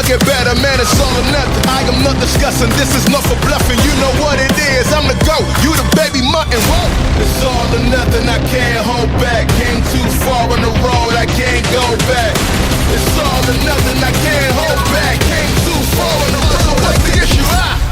get better, man, it's all or nothing. I am not discussing, this is not for bluffing. You know what it is, I'm the GOAT, you the baby mutton. Whoa. It's all or nothing, I can't hold back. Came too far on the road, I can't go back. It's all or nothing, I can't hold back. Came too far on the road, what's the issue?